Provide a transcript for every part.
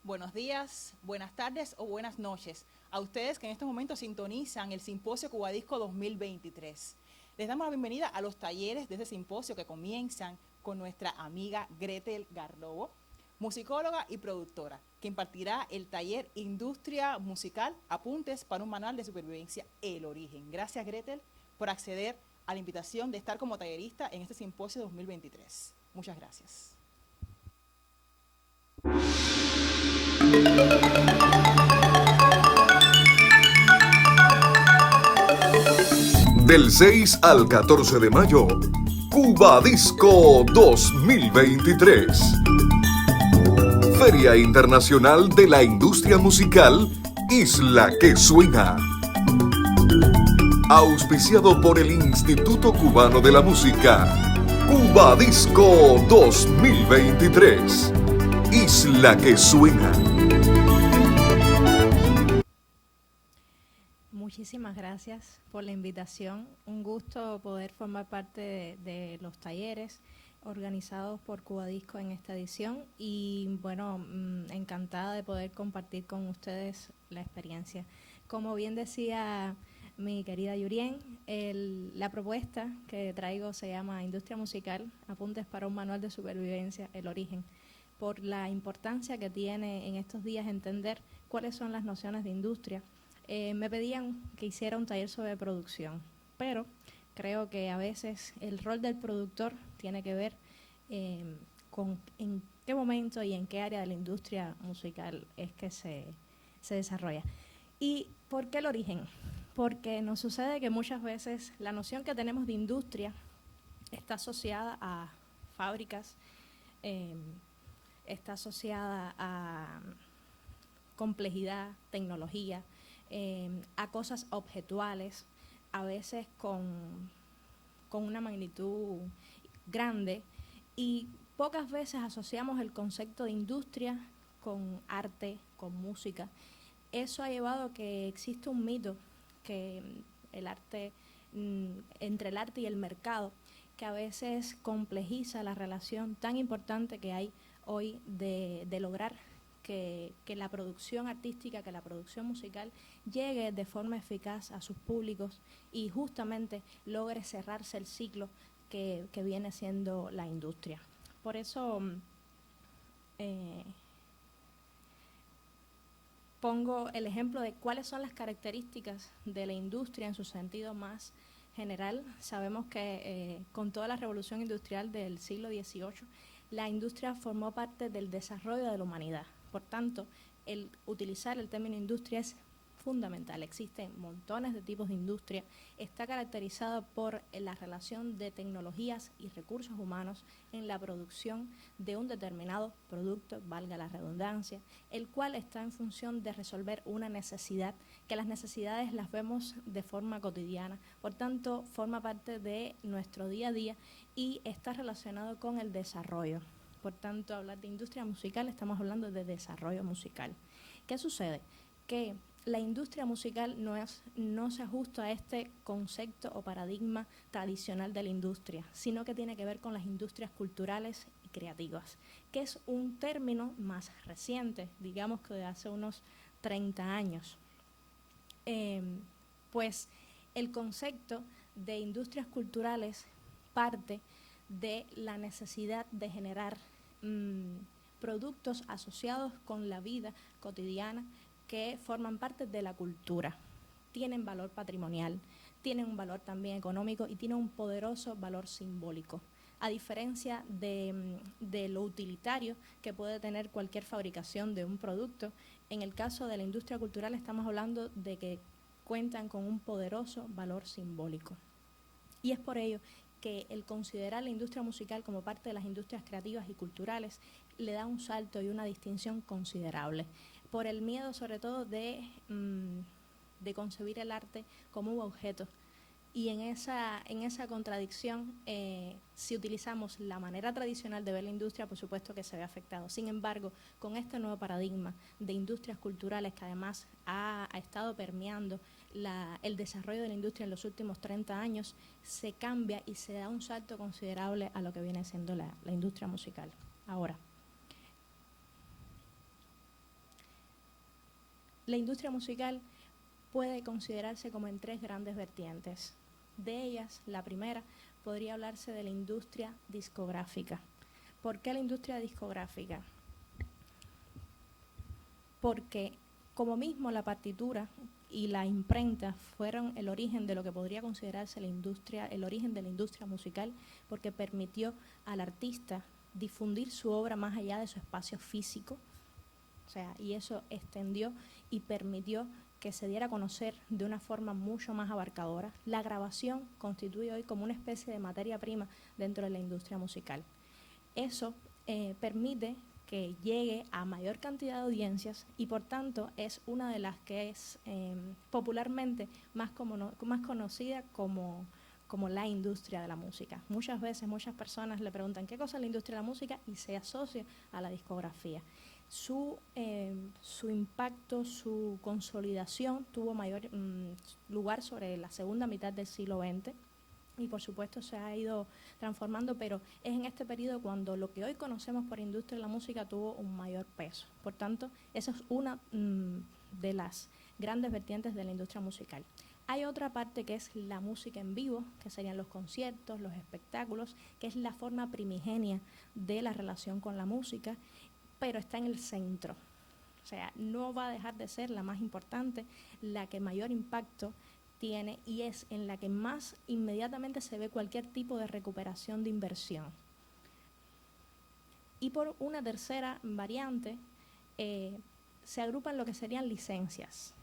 buenos días, buenas tardes o buenas noches a ustedes que en estos momentos sintonizan el Simposio Cubadisco 2023. Les damos la bienvenida a los talleres de ese simposio que comienzan con nuestra amiga Gretel Garlobo, musicóloga y productora, que impartirá el taller Industria Musical, Apuntes para un Manual de Supervivencia, El Origen. Gracias, Gretel, por acceder a la invitación de estar como tallerista en este Simposio 2023. Muchas gracias. Del 6 al 14 de mayo, Cubadisco 2023. Feria Internacional de la Industria Musical, Isla que Suena. Auspiciado por el Instituto Cubano de la Música. Cubadisco 2023. Isla que Suena. Muchísimas gracias por la invitación. Un gusto poder formar parte de los talleres organizados por Cubadisco en esta edición y bueno, encantada de poder compartir con ustedes la experiencia. Como bien decía mi querida Yurien, la propuesta que traigo se llama Industria Musical, Apuntes para un Manual de Supervivencia, El Origen, por la importancia que tiene en estos días entender cuáles son las nociones de industria. Me pedían que hiciera un taller sobre producción, pero creo que a veces el rol del productor tiene que ver con en qué momento y en qué área de la industria musical es que se desarrolla. ¿Y por qué el origen? Porque nos sucede que muchas veces la noción que tenemos de industria está asociada a fábricas, está asociada a complejidad, tecnología, a cosas objetuales, a veces con una magnitud grande, y pocas veces asociamos el concepto de industria con arte, con música. Eso ha llevado a que existe un mito que el arte, entre el arte y el mercado, que a veces complejiza la relación tan importante que hay hoy de lograr que la producción artística, que la producción musical llegue de forma eficaz a sus públicos y justamente logre cerrarse el ciclo que viene siendo la industria. Por eso pongo el ejemplo de cuáles son las características de la industria en su sentido más general. Sabemos que con toda la revolución industrial del siglo XVIII, la industria formó parte del desarrollo de la humanidad. Por tanto, el utilizar el término industria es fundamental. Existen montones de tipos de industria. Está caracterizado por la relación de tecnologías y recursos humanos en la producción de un determinado producto, valga la redundancia, el cual está en función de resolver una necesidad, que las necesidades las vemos de forma cotidiana. Por tanto, forma parte de nuestro día a día y está relacionado con el desarrollo. Por tanto, hablar de industria musical, estamos hablando de desarrollo musical. ¿Qué sucede? Que la industria musical no se ajusta a este concepto o paradigma tradicional de la industria, sino que tiene que ver con las industrias culturales y creativas, que es un término más reciente, digamos que de hace unos 30 años. Pues el concepto de industrias culturales parte de la necesidad de generar productos asociados con la vida cotidiana que forman parte de la cultura. Tienen valor patrimonial, tienen un valor también económico y tienen un poderoso valor simbólico. A diferencia de lo utilitario que puede tener cualquier fabricación de un producto, en el caso de la industria cultural estamos hablando de que cuentan con un poderoso valor simbólico. Y es por ello que el considerar la industria musical como parte de las industrias creativas y culturales le da un salto y una distinción considerable, por el miedo sobre todo de concebir el arte como un objeto. Y en esa contradicción, si utilizamos la manera tradicional de ver la industria, por supuesto que se ve afectado. Sin embargo, con este nuevo paradigma de industrias culturales que además ha estado permeando el desarrollo de la industria en los últimos 30 años, se cambia y se da un salto considerable a lo que viene siendo la industria musical. Ahora, La industria musical puede considerarse como en 3 grandes vertientes. De ellas, la primera podría hablarse de la industria discográfica. ¿Por qué la industria discográfica? Porque como mismo la partitura y la imprenta fueron el origen de lo que podría considerarse la industria, el origen de la industria musical, porque permitió al artista difundir su obra más allá de su espacio físico, o sea, y eso extendió y permitió que se diera a conocer de una forma mucho más abarcadora. La grabación constituye hoy como una especie de materia prima dentro de la industria musical. Eso permite que llegue a mayor cantidad de audiencias y por tanto es una de las que es popularmente más conocida como la industria de la música. Muchas veces muchas personas le preguntan qué cosa es la industria de la música y se asocia a la discografía. Su impacto, su consolidación tuvo mayor lugar sobre la segunda mitad del siglo XX y por supuesto se ha ido transformando, pero es en este periodo cuando lo que hoy conocemos por industria de la música tuvo un mayor peso. Por tanto, esa es una de las grandes vertientes de la industria musical. Hay otra parte que es la música en vivo, que serían los conciertos, los espectáculos, que es la forma primigenia de la relación con la música, pero está en el centro. O sea, no va a dejar de ser la más importante, la que mayor impacto tiene y es en la que más inmediatamente se ve cualquier tipo de recuperación de inversión. Y por una tercera variante, se agrupan lo que serían licencias.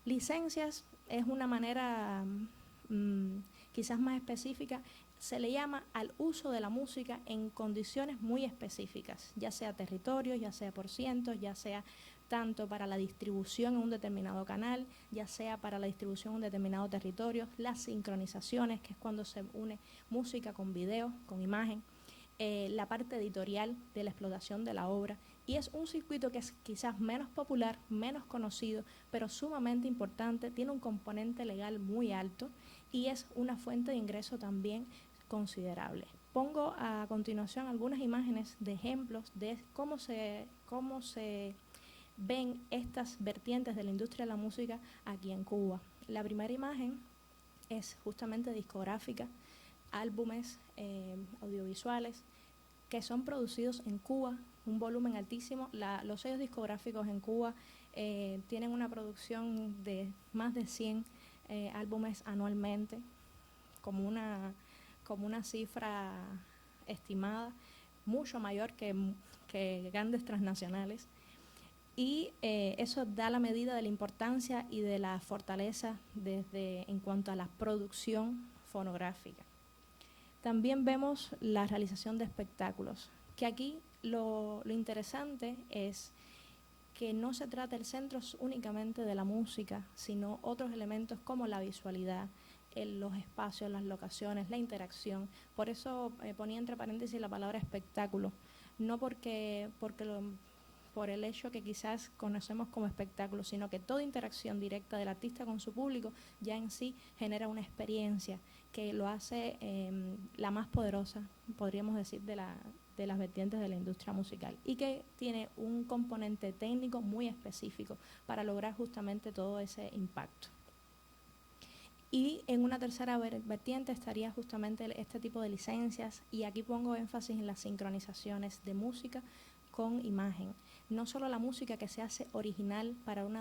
Licencias es una manera quizás más específica, se le llama al uso de la música en condiciones muy específicas, ya sea territorio, ya sea por cientos, ya sea tanto para la distribución en un determinado canal, ya sea para la distribución en un determinado territorio, las sincronizaciones, que es cuando se une música con video, con imagen, la parte editorial de la explotación de la obra, y es un circuito que es quizás menos popular, menos conocido, pero sumamente importante, tiene un componente legal muy alto y es una fuente de ingreso también considerable. Pongo a continuación algunas imágenes de ejemplos de cómo se ven estas vertientes de la industria de la música aquí en Cuba. La primera imagen es justamente discográfica, álbumes audiovisuales que son producidos en Cuba, un volumen altísimo. Los sellos discográficos en Cuba tienen una producción de más de 100 álbumes anualmente, como una cifra estimada, mucho mayor que grandes transnacionales. Y eso da la medida de la importancia y de la fortaleza en cuanto a la producción fonográfica. También vemos la realización de espectáculos, que aquí lo interesante es que no se trata el centro únicamente de la música, sino otros elementos como la visualidad, los espacios, las locaciones, la interacción. Por eso ponía entre paréntesis la palabra espectáculo, no por el hecho que quizás conocemos como espectáculo, sino que toda interacción directa del artista con su público ya en sí genera una experiencia que lo hace la más poderosa, podríamos decir, de las vertientes de la industria musical y que tiene un componente técnico muy específico para lograr justamente todo ese impacto. Y en una tercera vertiente estaría justamente este tipo de licencias, y aquí pongo énfasis en las sincronizaciones de música con imagen. No solo la música que se hace original para un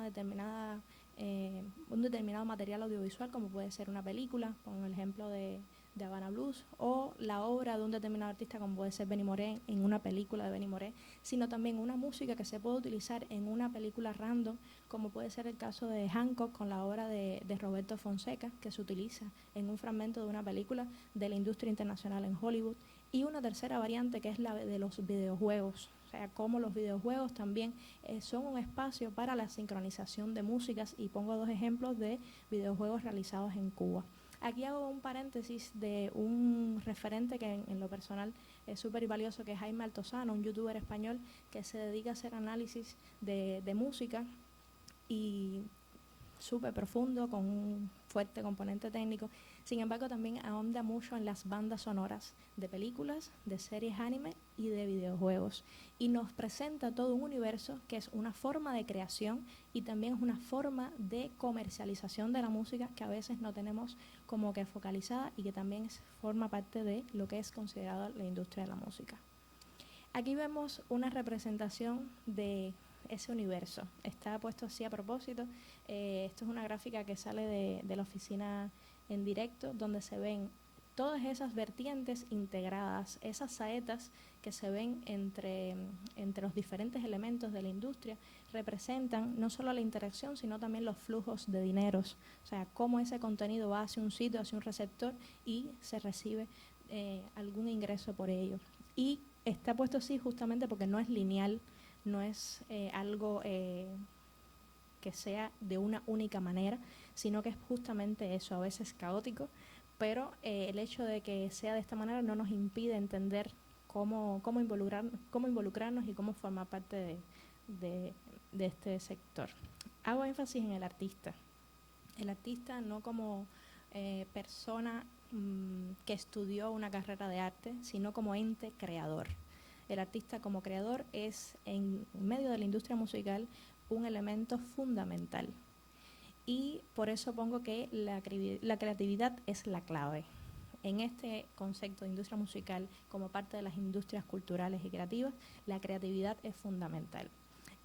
determinado material audiovisual, como puede ser una película, con el ejemplo de Havana Blues, o la obra de un determinado artista, como puede ser Benny Moré, en una película de Benny Moré, sino también una música que se puede utilizar en una película random, como puede ser el caso de Hancock con la obra de Roberto Fonseca, que se utiliza en un fragmento de una película de la industria internacional en Hollywood. Y una tercera variante que es la de los videojuegos, o sea, cómo los videojuegos también son un espacio para la sincronización de músicas, y pongo 2 ejemplos de videojuegos realizados en Cuba. Aquí hago un paréntesis de un referente que en lo personal es súper valioso, que es Jaime Altozano, un youtuber español que se dedica a hacer análisis de música y súper profundo, con un fuerte componente técnico. Sin embargo, también ahonda mucho en las bandas sonoras de películas, de series anime y de videojuegos. Y nos presenta todo un universo que es una forma de creación y también es una forma de comercialización de la música que a veces no tenemos como que focalizada y que también forma parte de lo que es considerado la industria de la música. Aquí vemos una representación de ese universo. Está puesto así a propósito. Esto es una gráfica que sale de la oficina en directo, donde se ven todas esas vertientes integradas, esas saetas que se ven entre los diferentes elementos de la industria, representan no solo la interacción, sino también los flujos de dineros, o sea, cómo ese contenido va hacia un sitio, hacia un receptor y se recibe algún ingreso por ello. Y está puesto así justamente porque no es lineal, no es algo que sea de una única manera, sino que es justamente eso, a veces caótico, pero el hecho de que sea de esta manera no nos impide entender cómo involucrarnos y cómo formar parte de este sector. Hago énfasis en el artista no como persona que estudió una carrera de arte, sino como ente creador. El artista como creador es, en medio de la industria musical, un elemento fundamental. Y por eso pongo que la creatividad es la clave. En este concepto de industria musical, como parte de las industrias culturales y creativas, la creatividad es fundamental.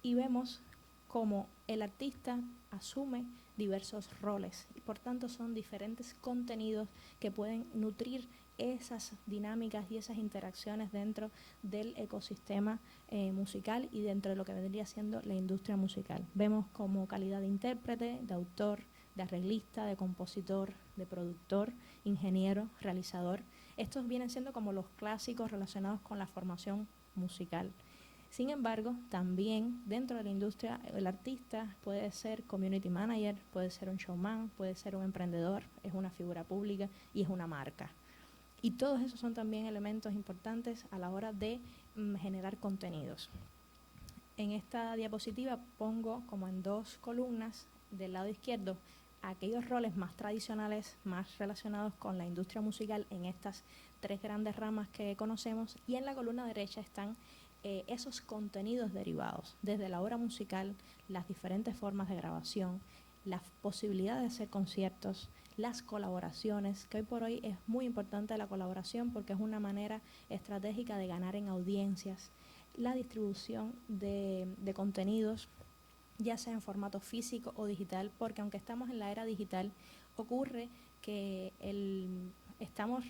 Y vemos cómo el artista asume diversos roles y por tanto son diferentes contenidos que pueden nutrir esas dinámicas y esas interacciones dentro del ecosistema musical y dentro de lo que vendría siendo la industria musical. Vemos como calidad de intérprete, de autor, de arreglista, de compositor, de productor, ingeniero, realizador. Estos vienen siendo como los clásicos relacionados con la formación musical. Sin embargo, también dentro de la industria, el artista puede ser community manager, puede ser un showman, puede ser un emprendedor, es una figura pública y es una marca. Y todos esos son también elementos importantes a la hora de generar contenidos. En esta diapositiva pongo como en dos columnas del lado izquierdo aquellos roles más tradicionales, más relacionados con la industria musical en estas tres grandes ramas que conocemos, y en la columna derecha están esos contenidos derivados, desde la obra musical, las diferentes formas de grabación, la posibilidad de hacer conciertos, las colaboraciones, que hoy por hoy es muy importante la colaboración porque es una manera estratégica de ganar en audiencias, la distribución de contenidos, ya sea en formato físico o digital, porque aunque estamos en la era digital, ocurre que estamos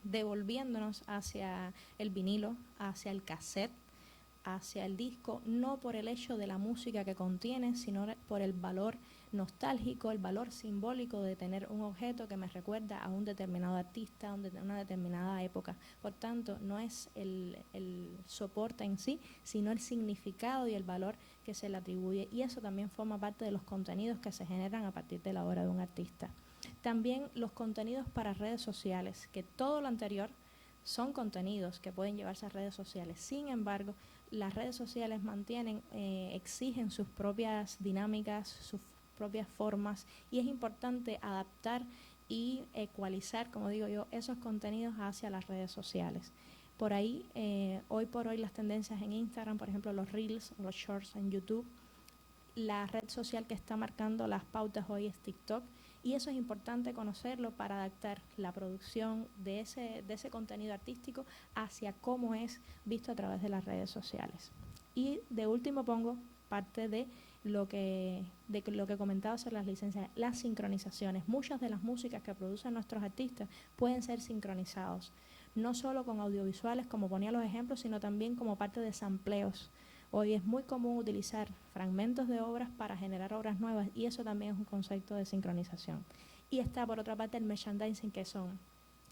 devolviéndonos hacia el vinilo, hacia el cassette, hacia el disco, no por el hecho de la música que contiene, sino por el valor nostálgico, el valor simbólico de tener un objeto que me recuerda a un determinado artista, a una determinada época. Por tanto, no es el soporte en sí, sino el significado y el valor que se le atribuye, y eso también forma parte de los contenidos que se generan a partir de la obra de un artista. También los contenidos para redes sociales, que todo lo anterior son contenidos que pueden llevarse a redes sociales. Sin embargo, las redes sociales exigen sus propias dinámicas, sus propias formas, y es importante adaptar y ecualizar, como digo yo, esos contenidos hacia las redes sociales. Por ahí, hoy por hoy, las tendencias en Instagram, por ejemplo, los Reels, los Shorts en YouTube, la red social que está marcando las pautas hoy es TikTok, y eso es importante conocerlo para adaptar la producción de ese contenido artístico hacia cómo es visto a través de las redes sociales. Y de último pongo parte de lo que comentaba sobre las licencias, las sincronizaciones. Muchas de las músicas que producen nuestros artistas pueden ser sincronizados, no solo con audiovisuales, como ponía los ejemplos, sino también como parte de sampleos. Hoy es muy común utilizar fragmentos de obras para generar obras nuevas, y eso también es un concepto de sincronización. Y está, por otra parte, el merchandising, que son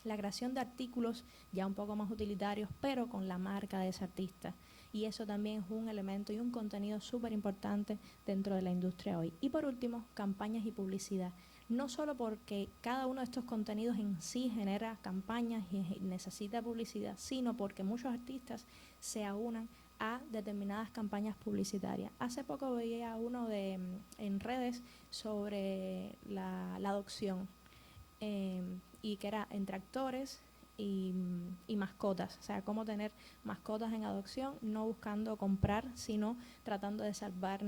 la creación de artículos ya un poco más utilitarios, pero con la marca de ese artista. Y eso también es un elemento y un contenido súper importante dentro de la industria hoy. Y por último, campañas y publicidad. No solo porque cada uno de estos contenidos en sí genera campañas y necesita publicidad, sino porque muchos artistas se aunan a determinadas campañas publicitarias. Hace poco veía uno en redes sobre la adopción. y que era entre actores y mascotas, o sea, cómo tener mascotas en adopción, no buscando comprar, sino tratando de salvar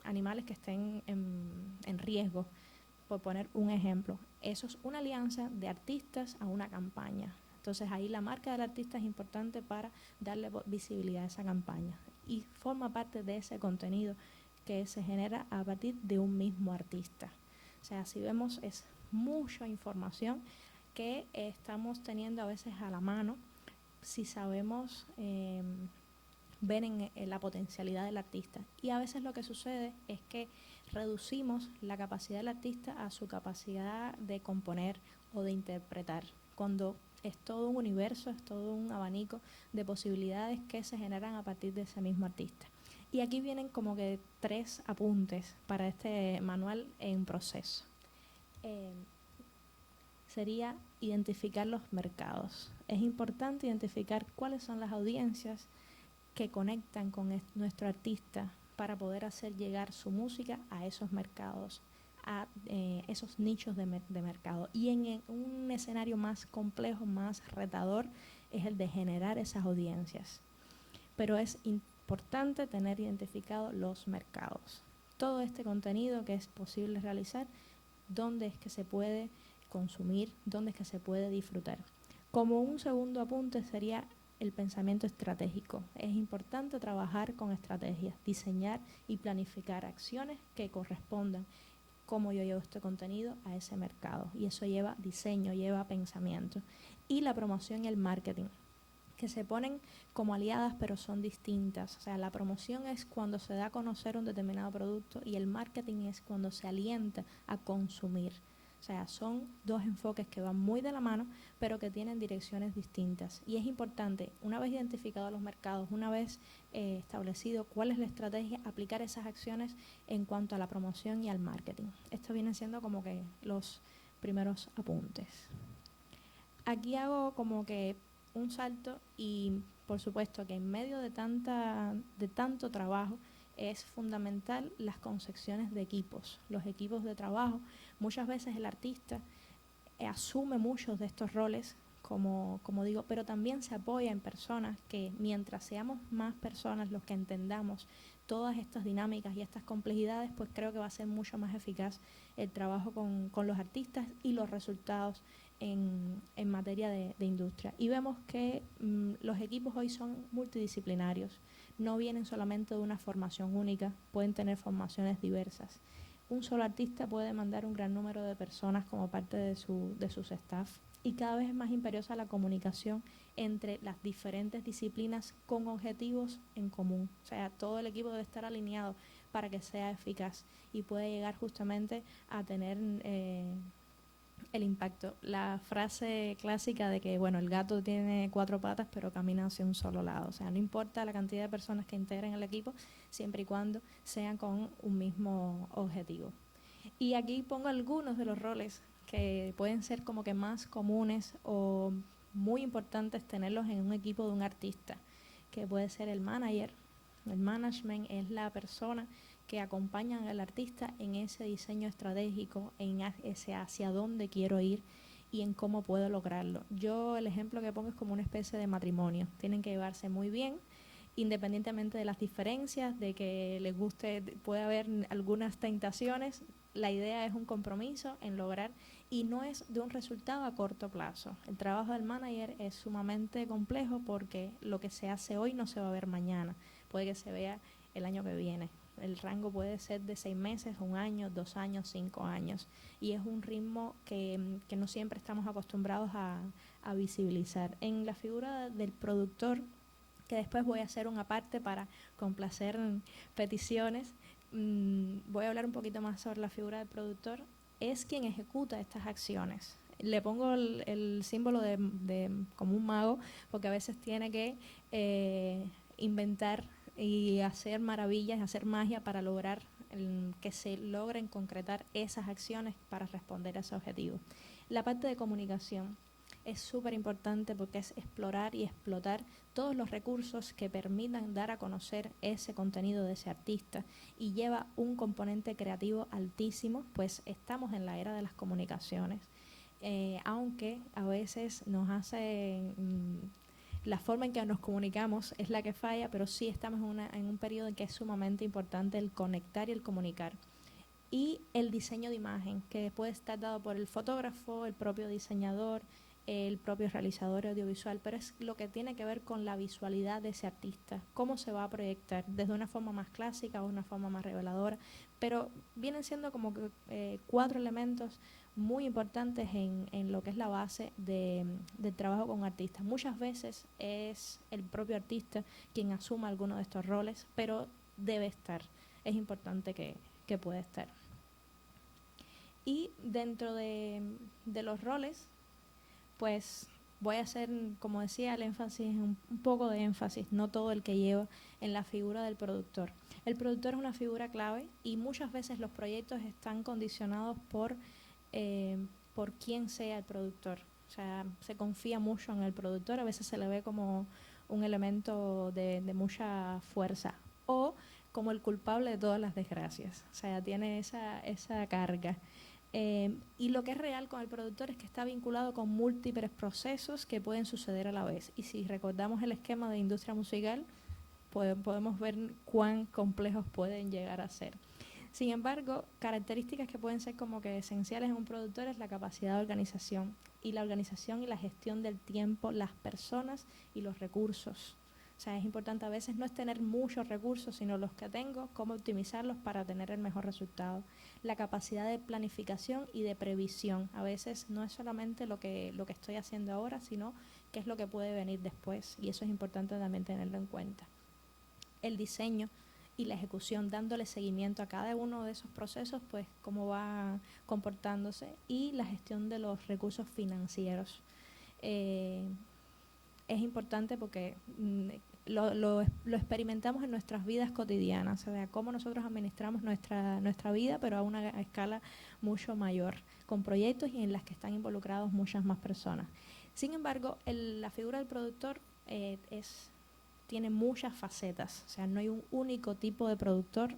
animales que estén en riesgo, por poner un ejemplo. Eso es una alianza de artistas a una campaña. Entonces ahí la marca del artista es importante para darle visibilidad a esa campaña y forma parte de ese contenido que se genera a partir de un mismo artista. O sea, si vemos, es mucha información que estamos teniendo a veces a la mano si sabemos ver en la potencialidad del artista. Y a veces lo que sucede es que reducimos la capacidad del artista a su capacidad de componer o de interpretar, cuando es todo un universo, es todo un abanico de posibilidades que se generan a partir de ese mismo artista. Y aquí vienen como que 3 apuntes para este manual en proceso. Sería identificar los mercados. Es importante identificar cuáles son las audiencias que conectan con nuestro artista para poder hacer llegar su música a esos mercados, a esos nichos de mercado. Y en un escenario más complejo, más retador, es el de generar esas audiencias. Pero es importante tener identificados los mercados. Todo este contenido que es posible realizar, dónde es que se puede consumir, dónde es que se puede disfrutar. Como un segundo apunte sería el pensamiento estratégico. Es importante trabajar con estrategias, diseñar y planificar acciones que correspondan cómo yo llevo este contenido a ese mercado. Y eso lleva diseño, lleva pensamiento. Y la promoción y el marketing, que se ponen como aliadas pero son distintas. O sea, la promoción es cuando se da a conocer un determinado producto y el marketing es cuando se alienta a consumir. O sea, son 2 enfoques que van muy de la mano, pero que tienen direcciones distintas. Y es importante, una vez identificados los mercados, una vez establecido cuál es la estrategia, aplicar esas acciones en cuanto a la promoción y al marketing. Esto vienen siendo como que los primeros apuntes. Aquí hago como que un salto y, por supuesto, que en medio de tanto trabajo, es fundamental las concepciones de equipos, los equipos de trabajo. Muchas veces el artista asume muchos de estos roles, como digo, pero también se apoya en personas que, mientras seamos más personas los que entendamos todas estas dinámicas y estas complejidades, pues creo que va a ser mucho más eficaz el trabajo con los artistas y los resultados en materia de industria. Y vemos que los equipos hoy son multidisciplinarios. No vienen solamente de una formación única, pueden tener formaciones diversas. Un solo artista puede demandar un gran número de personas como parte de sus staff, y cada vez es más imperiosa la comunicación entre las diferentes disciplinas con objetivos en común. O sea, todo el equipo debe estar alineado para que sea eficaz y pueda llegar justamente a tener el impacto. La frase clásica de que, bueno, el gato tiene 4 patas pero camina hacia un solo lado. O sea, no importa la cantidad de personas que integren el equipo, siempre y cuando sean con un mismo objetivo. Y aquí pongo algunos de los roles que pueden ser como que más comunes o muy importantes tenerlos en un equipo de un artista, que puede ser el manager. El management es la persona que acompañan al artista en ese diseño estratégico, en ese hacia dónde quiero ir y en cómo puedo lograrlo. Yo el ejemplo que pongo es como una especie de matrimonio. Tienen que llevarse muy bien, independientemente de las diferencias, de que les guste, puede haber algunas tentaciones. La idea es un compromiso en lograr, y no es de un resultado a corto plazo. El trabajo del manager es sumamente complejo porque lo que se hace hoy no se va a ver mañana, puede que se vea el año que viene. El rango puede ser de 6 meses, 1 año, 2 años, 5 años. Y es un ritmo que no siempre estamos acostumbrados a visibilizar. En la figura del productor, que después voy a hacer una parte para complacer peticiones, voy a hablar un poquito más sobre la figura del productor. Es quien ejecuta estas acciones. Le pongo el símbolo de como un mago, porque a veces tiene que inventar y hacer maravillas, hacer magia para lograr que se logren concretar esas acciones para responder a ese objetivo. La parte de comunicación es súper importante porque es explorar y explotar todos los recursos que permitan dar a conocer ese contenido de ese artista, y lleva un componente creativo altísimo, pues estamos en la era de las comunicaciones. aunque a veces nos hace la forma en que nos comunicamos es la que falla, pero sí estamos en un periodo en que es sumamente importante el conectar y el comunicar. Y el diseño de imagen, que puede estar dado por el fotógrafo, el propio diseñador, el propio realizador audiovisual, pero es lo que tiene que ver con la visualidad de ese artista, cómo se va a proyectar, desde una forma más clásica o una forma más reveladora, pero vienen siendo como que 4 elementos muy importantes en lo que es la base del trabajo con artistas. Muchas veces es el propio artista quien asuma alguno de estos roles, pero debe estar, es importante que pueda estar. Y dentro de los roles, pues voy a hacer, como decía, el énfasis, un poco de énfasis, no todo el que lleva en la figura del productor. El productor es una figura clave y muchas veces los proyectos están condicionados por quién sea el productor. O sea, se confía mucho en el productor, a veces se le ve como un elemento de mucha fuerza o como el culpable de todas las desgracias. O sea, tiene esa carga. Y lo que es real con el productor es que está vinculado con múltiples procesos que pueden suceder a la vez. Y si recordamos el esquema de industria musical, podemos ver cuán complejos pueden llegar a ser. Sin embargo, características que pueden ser como que esenciales en un productor es la capacidad de organización. Y la organización y la gestión del tiempo, las personas y los recursos. O sea, es importante a veces no es tener muchos recursos, sino los que tengo, cómo optimizarlos para tener el mejor resultado. La capacidad de planificación y de previsión. A veces no es solamente lo que estoy haciendo ahora, sino qué es lo que puede venir después. Y eso es importante también tenerlo en cuenta. El diseño y la ejecución, dándole seguimiento a cada uno de esos procesos, pues cómo va comportándose. Y la gestión de los recursos financieros. Es importante porque lo experimentamos en nuestras vidas cotidianas, o sea, cómo nosotros administramos nuestra vida, pero a una escala mucho mayor, con proyectos y en las que están involucrados muchas más personas. Sin embargo, la figura del productor tiene muchas facetas, o sea, no hay un único tipo de productor,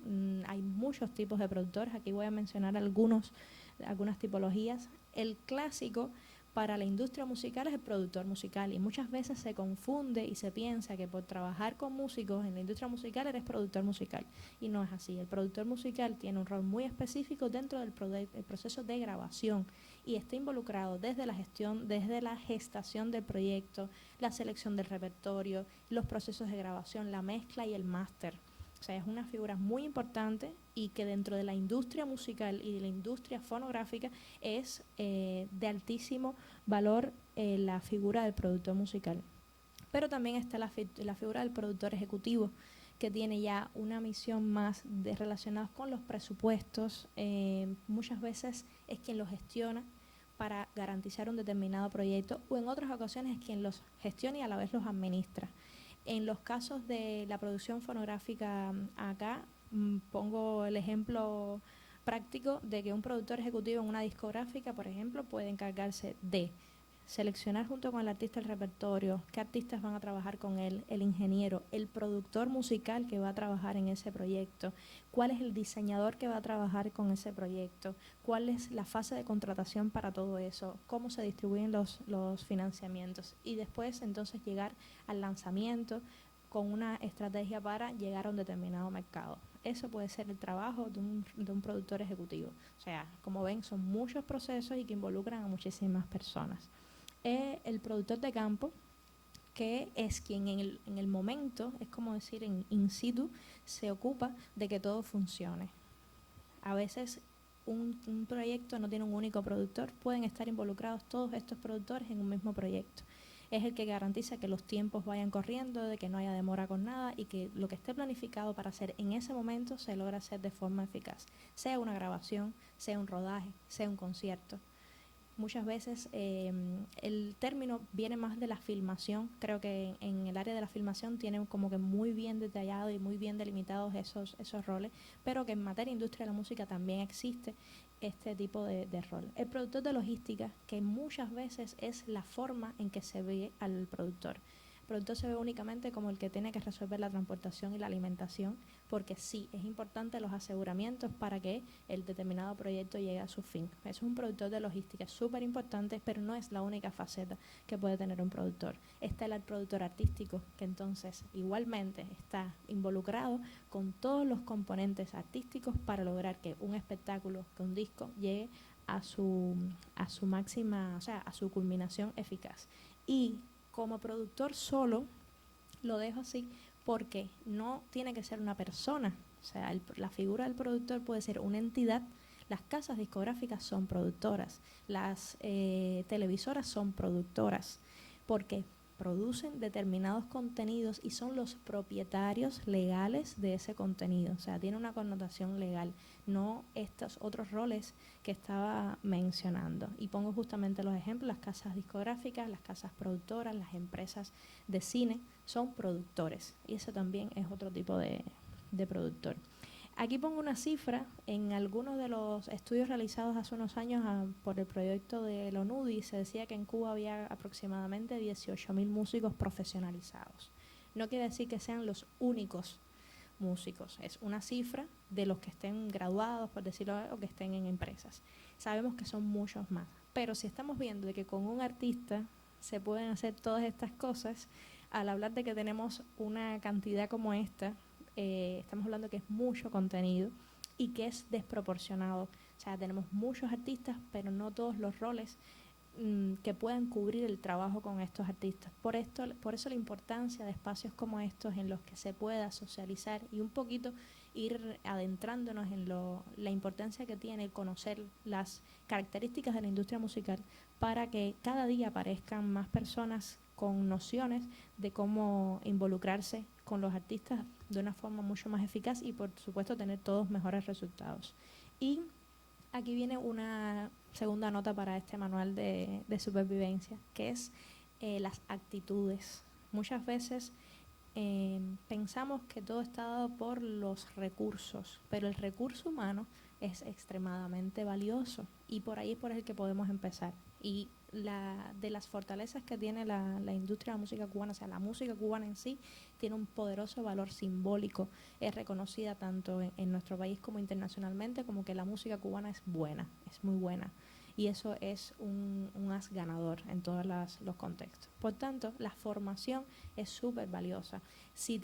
hay muchos tipos de productores. Aquí voy a mencionar algunas tipologías. El clásico para la industria musical es el productor musical y muchas veces se confunde y se piensa que por trabajar con músicos en la industria musical eres productor musical, y no es así. El productor musical tiene un rol muy específico dentro del proceso de grabación y está involucrado desde la gestación del proyecto, la selección del repertorio, los procesos de grabación, la mezcla y el máster. O sea, es una figura muy importante y que dentro de la industria musical y de la industria fonográfica es de altísimo valor la figura del productor musical. Pero también está la figura del productor ejecutivo, que tiene ya una misión más relacionada con los presupuestos. Muchas veces es quien los gestiona para garantizar un determinado proyecto, o en otras ocasiones es quien los gestiona y a la vez los administra. En los casos de la producción fonográfica acá, pongo el ejemplo práctico de que un productor ejecutivo en una discográfica, por ejemplo, puede encargarse de seleccionar junto con el artista el repertorio, qué artistas van a trabajar con él, el ingeniero, el productor musical que va a trabajar en ese proyecto, cuál es el diseñador que va a trabajar con ese proyecto, cuál es la fase de contratación para todo eso, cómo se distribuyen los financiamientos, y después entonces llegar al lanzamiento con una estrategia para llegar a un determinado mercado. Eso puede ser el trabajo de un productor ejecutivo. O sea, como ven, son muchos procesos y que involucran a muchísimas personas. El productor de campo, que es quien en el momento, es como decir in situ, se ocupa de que todo funcione. A veces un proyecto no tiene un único productor, pueden estar involucrados todos estos productores en un mismo proyecto. Es el que garantiza que los tiempos vayan corriendo, de que no haya demora con nada y que lo que esté planificado para hacer en ese momento se logra hacer de forma eficaz. Sea una grabación, sea un rodaje, sea un concierto. Muchas veces el término viene más de la filmación. Creo que en el área de la filmación tienen como que muy bien detallado y muy bien delimitados esos roles, pero que en materia de industria de la música también existe este tipo de rol. El productor de logística, que muchas veces es la forma en que se ve al productor. productor se ve únicamente como el que tiene que resolver la transportación y la alimentación, porque sí, es importante los aseguramientos para que el determinado proyecto llegue a su fin. Eso es un productor de logística súper importante, pero no es la única faceta que puede tener un productor. Está el productor artístico, que entonces igualmente está involucrado con todos los componentes artísticos para lograr que un espectáculo, que un disco llegue a su máxima, o sea, a su culminación eficaz. Y como productor solo, lo dejo así porque no tiene que ser una persona. O sea, la figura del productor puede ser una entidad. Las casas discográficas son productoras, las televisoras son productoras, porque producen determinados contenidos y son los propietarios legales de ese contenido. O sea, tiene una connotación legal, no estos otros roles que estaba mencionando. Y pongo justamente los ejemplos: las casas discográficas, las casas productoras, las empresas de cine son productores. Y eso también es otro tipo de productor. Aquí pongo una cifra. En algunos de los estudios realizados hace unos años por el proyecto de la ONUDI, se decía que en Cuba había aproximadamente 18.000 músicos profesionalizados. No quiere decir que sean los únicos músicos, es una cifra de los que estén graduados, por decirlo, o que estén en empresas. Sabemos que son muchos más, pero si estamos viendo de que con un artista se pueden hacer todas estas cosas, al hablar de que tenemos una cantidad como esta, estamos hablando que es mucho contenido y que es desproporcionado. O sea, tenemos muchos artistas, pero no todos los roles que puedan cubrir el trabajo con estos artistas. Por eso la importancia de espacios como estos en los que se pueda socializar y un poquito ir adentrándonos en la importancia que tiene conocer las características de la industria musical, para que cada día aparezcan más personas con nociones de cómo involucrarse con los artistas de una forma mucho más eficaz y, por supuesto, tener todos mejores resultados. Y aquí viene una segunda nota para este manual de supervivencia, que es las actitudes. Muchas veces pensamos que todo está dado por los recursos, pero el recurso humano es extremadamente valioso y por ahí es por el que podemos empezar. Y de las fortalezas que tiene la industria de la música cubana, o sea, la música cubana en sí, tiene un poderoso valor simbólico. Es reconocida tanto en nuestro país como internacionalmente, como que la música cubana es buena, es muy buena. Y eso es un as ganador en todos los contextos. Por tanto, la formación es súper valiosa. Si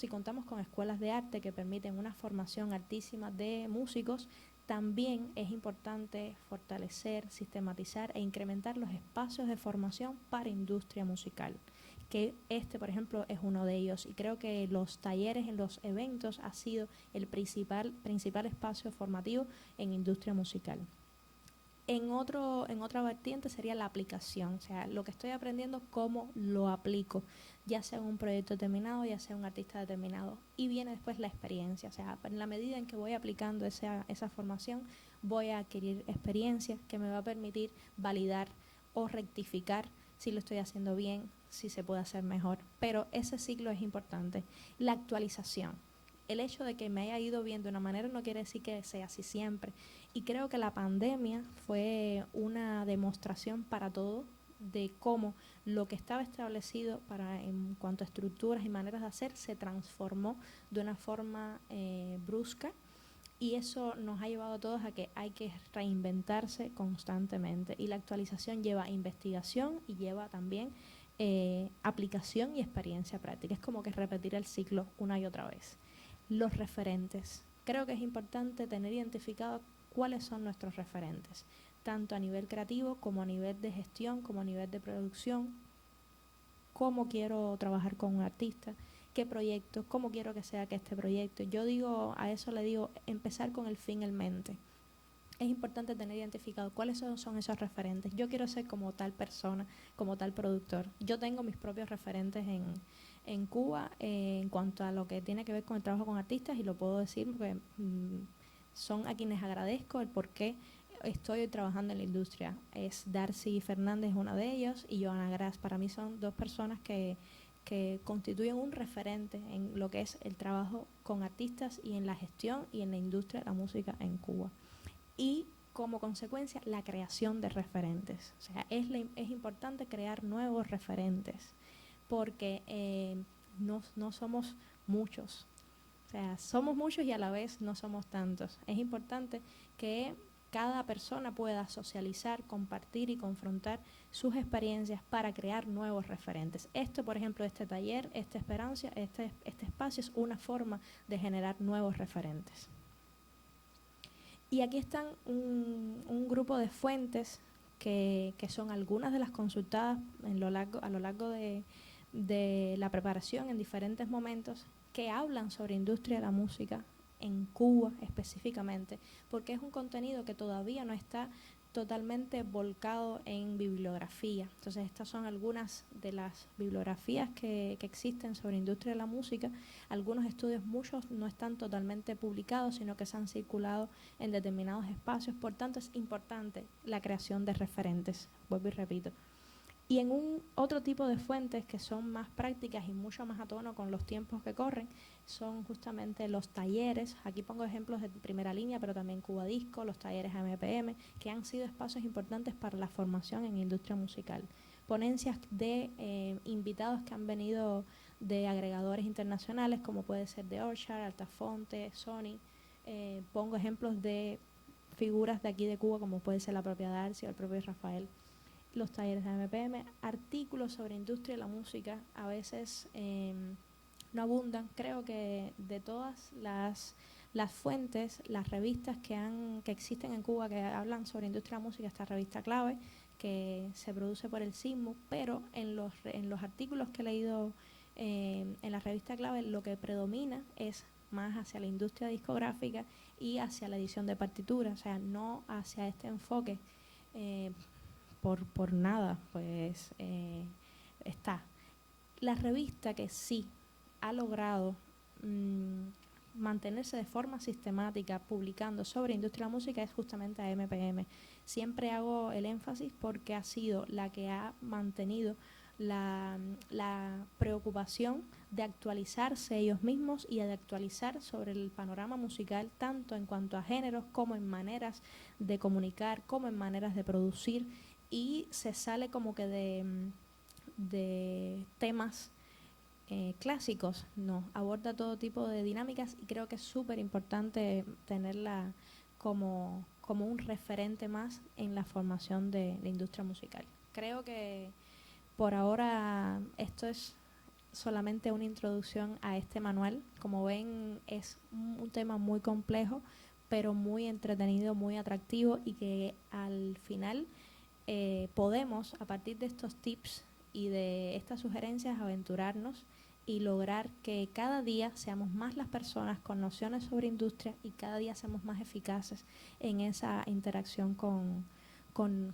contamos con escuelas de arte que permiten una formación altísima de músicos, también es importante fortalecer, sistematizar e incrementar los espacios de formación para industria musical, que por ejemplo, es uno de ellos. Y creo que los talleres en los eventos ha sido el principal espacio formativo en industria musical. En otra vertiente sería la aplicación, o sea, lo que estoy aprendiendo, cómo lo aplico, ya sea en un proyecto determinado, ya sea un artista determinado. Y viene después la experiencia, o sea, en la medida en que voy aplicando esa formación, voy a adquirir experiencia que me va a permitir validar o rectificar si lo estoy haciendo bien, si se puede hacer mejor. Pero ese ciclo es importante. La actualización. El hecho de que me haya ido bien de una manera no quiere decir que sea así siempre. Y creo que la pandemia fue una demostración para todos de cómo lo que estaba establecido en cuanto a estructuras y maneras de hacer se transformó de una forma brusca, y eso nos ha llevado a todos a que hay que reinventarse constantemente, y la actualización lleva investigación y lleva también aplicación y experiencia práctica. Es como que repetir el ciclo una y otra vez. Los referentes. Creo que es importante tener identificado cuáles son nuestros referentes, tanto a nivel creativo como a nivel de gestión, como a nivel de producción. Cómo quiero trabajar con un artista, qué proyecto, cómo quiero que sea que este proyecto. A eso le digo, empezar con el fin en mente. Es importante tener identificado cuáles son esos referentes. Yo quiero ser como tal persona, como tal productor. Yo tengo mis propios referentes en Cuba en cuanto a lo que tiene que ver con el trabajo con artistas, y lo puedo decir porque son a quienes agradezco el por qué estoy trabajando en la industria. Es Darcy Fernández, una de ellos, y Joana Gras. Para mí son dos personas que constituyen un referente en lo que es el trabajo con artistas y en la gestión y en la industria de la música en Cuba. Y como consecuencia, la creación de referentes. O sea, es importante crear nuevos referentes, porque no somos muchos. O sea, somos muchos y a la vez no somos tantos. Es importante que cada persona pueda socializar, compartir y confrontar sus experiencias para crear nuevos referentes. Esto, por ejemplo, este taller, esta experiencia, este espacio es una forma de generar nuevos referentes. Y aquí están un grupo de fuentes que son algunas de las consultadas a lo largo de la preparación en diferentes momentos, que hablan sobre industria de la música en Cuba específicamente, porque es un contenido que todavía no está totalmente volcado en bibliografía. Entonces, estas son algunas de las bibliografías que existen sobre industria de la música. Algunos estudios, muchos no están totalmente publicados, sino que se han circulado en determinados espacios. Por tanto, es importante la creación de referentes, vuelvo y repito. Y en otro tipo de fuentes que son más prácticas y mucho más a tono con los tiempos que corren, son justamente los talleres. Aquí pongo ejemplos de primera línea, pero también Cuba Disco, los talleres MPM, que han sido espacios importantes para la formación en industria musical. Ponencias de invitados que han venido de agregadores internacionales, como puede ser de Orchard, Altafonte, Sony. Pongo ejemplos de figuras de aquí de Cuba, como puede ser la propia Darcy o el propio Rafael. Los talleres de MPM, artículos sobre industria de la música, a veces no abundan. Creo que de todas las fuentes, las revistas que existen en Cuba que hablan sobre industria de la música, esta revista Clave, que se produce por el SIGMU, pero en los artículos que he leído en la revista Clave, lo que predomina es más hacia la industria discográfica y hacia la edición de partituras, o sea, no hacia este enfoque. Por nada, pues está. La revista que sí ha logrado mantenerse de forma sistemática publicando sobre industria de la música es justamente a MPM. Siempre hago el énfasis porque ha sido la que ha mantenido la preocupación de actualizarse ellos mismos y de actualizar sobre el panorama musical, tanto en cuanto a géneros como en maneras de comunicar, como en maneras de producir. Y se sale como que de temas clásicos, no, aborda todo tipo de dinámicas y creo que es súper importante tenerla como un referente más en la formación de la industria musical. Creo que por ahora esto es solamente una introducción a este manual. Como ven, es un tema muy complejo, pero muy entretenido, muy atractivo y que al final podemos, a partir de estos tips y de estas sugerencias, aventurarnos y lograr que cada día seamos más las personas con nociones sobre industria y cada día seamos más eficaces en esa interacción con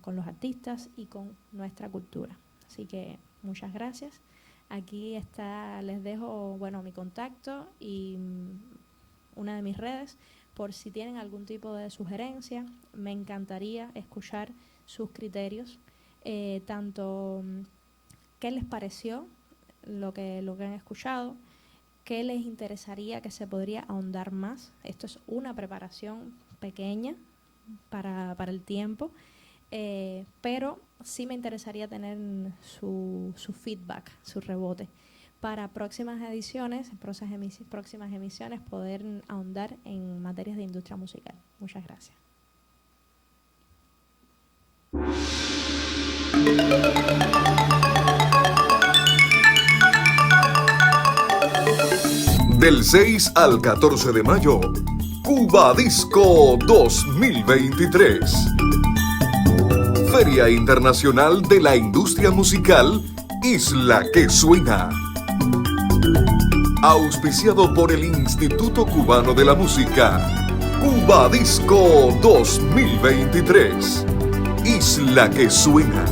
los artistas y con nuestra cultura. Así que muchas gracias. Aquí está, les dejo mi contacto y una de mis redes por si tienen algún tipo de sugerencia. Me encantaría escuchar sus criterios, tanto qué les pareció lo que han escuchado, qué les interesaría que se podría ahondar más. Esto es una preparación pequeña para el tiempo, pero sí me interesaría tener su feedback, su rebote, para próximas ediciones, próximas emisiones, poder ahondar en materias de industria musical. Muchas gracias. Del 6 al 14 de mayo, Cuba Disco 2023. Feria Internacional de la Industria Musical, Isla que Suena. Auspiciado por el Instituto Cubano de la Música. Cuba Disco 2023. Isla que Suena.